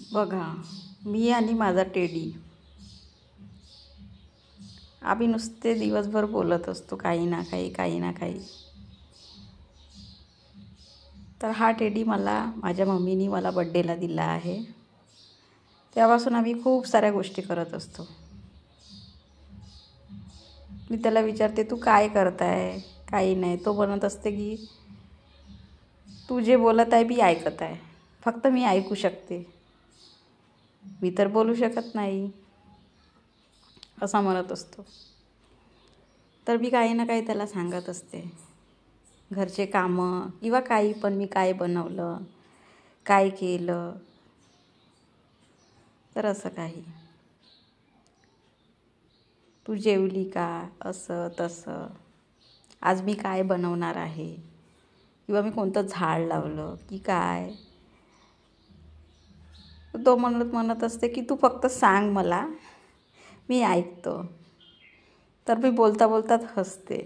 बघा, मी आणि माझा टेडी आम्ही नुसते दिवसभर बोलत असतो काही ना काही काही ना काही. तर हा टेडी माझ्या मम्मीनी मला बड्डेला दिला आहे. तेव्हापासून आम्ही खूप साऱ्या गोष्टी करत असतो. मी त्याला विचारते, तू काय करताय? काही नाही. तो म्हणत असते की तू जे बोलत आहे मी ऐकत आहे, फक्त मी ऐकू शकते, मी तर बोलू शकत नाही, असा म्हणत असतो. तर मी काही ना काही त्याला सांगत असते, घरचे कामं किंवा काही पण, मी काय बनवलं, काय केलं, तर असं काही, तू जेवली का, असं तसं, आज मी काय बनवणार आहे, किंवा मी कोणतं झाड लावलं की काय. तो म्हणत असते की तू फक्त सांग मला, मी ऐकतो. तर मी बोलता बोलताच हसते.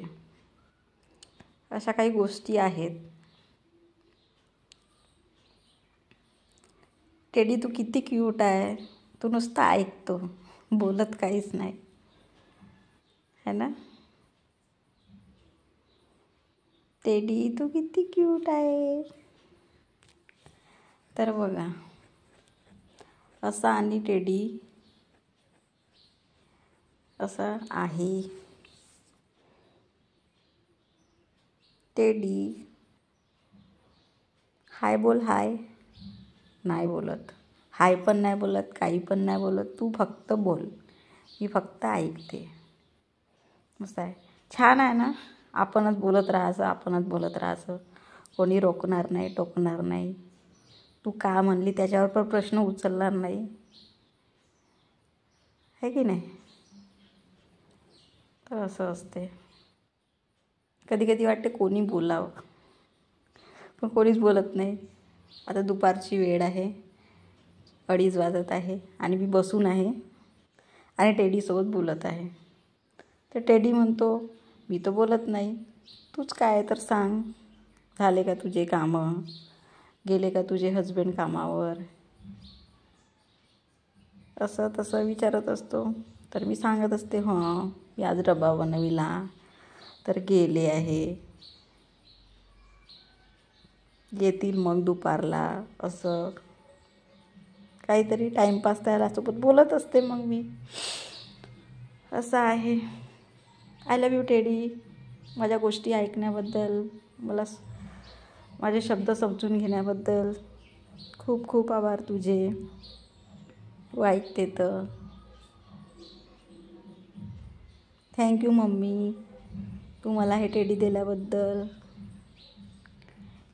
अशा काही गोष्टी आहेत. टेडी तू किती क्यूट आहे, तू नुसतं ऐकतो, बोलत काहीच नाही, है ना. टेडी तू किती क्यूट आहे. तर बघा, असा आणि टेडी असं आहे. टेडी हाय बोल, हाय नाही बोलत, हाय पण नाही बोलत, काही पण नाही बोलत, तू फक्त बोल, मी फक्त ऐकते. मस्त आहे, छान आहे ना. आपणच बोलत राहायचं, आपणच बोलत राहायचं, कोणी रोखणार नाही, टोकणार नाही. तू का म्हणली त्याच्यावर पण प्रश्न उचलणार नाही, है की नाही. तर असं असते. कधी कधी वाटते कोणी बोलावं, पण कोणीच बोलत नाही. आता दुपारची वेळ आहे, 2:30 वाजत आहे आणि मी बसून आहे आणि टेडीसोबत बोलत आहे. तर टेडी म्हणतो, मी तर बोलत नाही, तूच काय तर सांग, झाले का तुझे कामं, गेले का तुझे हजबंड कामावर, असं तसं विचारत असतो. तर मी सांगत असते, हां मी आज डबा बनविला, तर गेले आहे, येतील मग दुपारला, असं काहीतरी टाईमपास त्याच्यासोबत बोलत असते. मग मी असं आहे. I love you teddy. माझ्या गोष्टी ऐकण्याबद्दल, मला माझे शब्द समजून घेण्याबद्दल खूप खूप आभार तुझे. तू ऐकते तर. थँक्यू मम्मी, तू मला हे टेडी दिल्याबद्दल.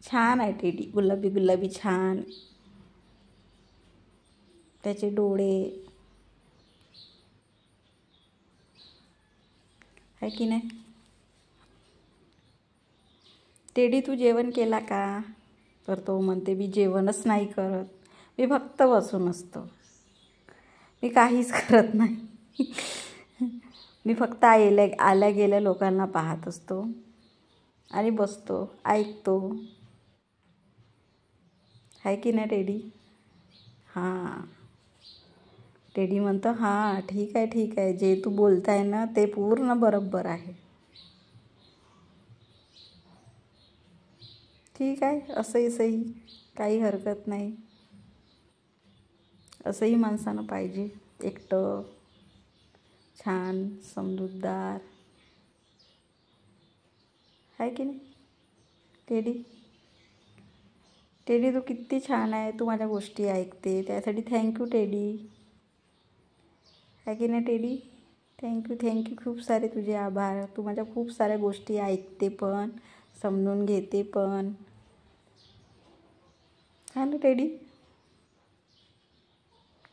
छान आहे टेडी, गुलाबी गुलाबी छान, त्याचे डोळे, आहे की नाही. टेडी तू जेवण केला का. तर तो म्हणते, मी जेवणच नाही करत, मी फक्त बसून असतो, मी काहीच करत नाही. मी फक्त आल्या गेल्या लोकांना पाहत असतो आणि बसतो, ऐकतो, आहे की नाही टेडी. हां, टेडी म्हणतो, हां ठीक आहे ठीक आहे, जे तू बोलताय ना ते पूर्ण बरोबर आहे. ठीक आहे, असंही सही, काही हरकत नाही. असंही माणसानं पाहिजे, एकटं छान समजूतदार, आहे की नाही टेडी. टेडी तू किती छान आहे, तू माझ्या गोष्टी ऐकते, त्यासाठी थँक्यू टेडी, आहे की नाही टेडी. थँक्यू थँक्यू, खूप सारे तुझे आभार. तू माझ्या खूप साऱ्या गोष्टी ऐकते पण, समजून घेते पण, है ना टेडी.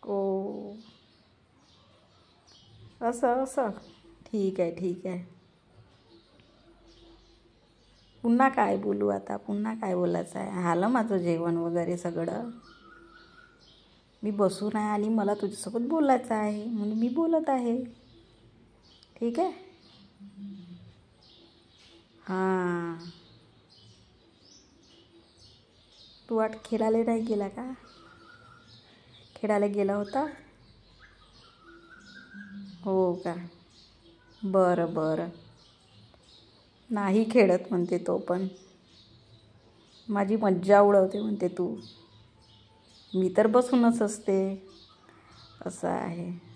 ओ असं असं, ठीक आहे ठीक आहे. पुन्हा काय बोलू आता, पुन्हा काय बोलायचं आहे. झालं माझं जेवण वगैरे सगळं, मी बसून आहे आणि मला तुझ्यासोबत बोलायचं आहे म्हणून मी बोलत आहे, ठीक आहे. हां, तू खेळायला नाही गेला का. खेळायला गेला होता? हो का? बरं बरं. नाही खेळत म्हणते तो पण. माझी मज्जा उडवते म्हणते तू. मी तर बसूनच असते. असं आहे.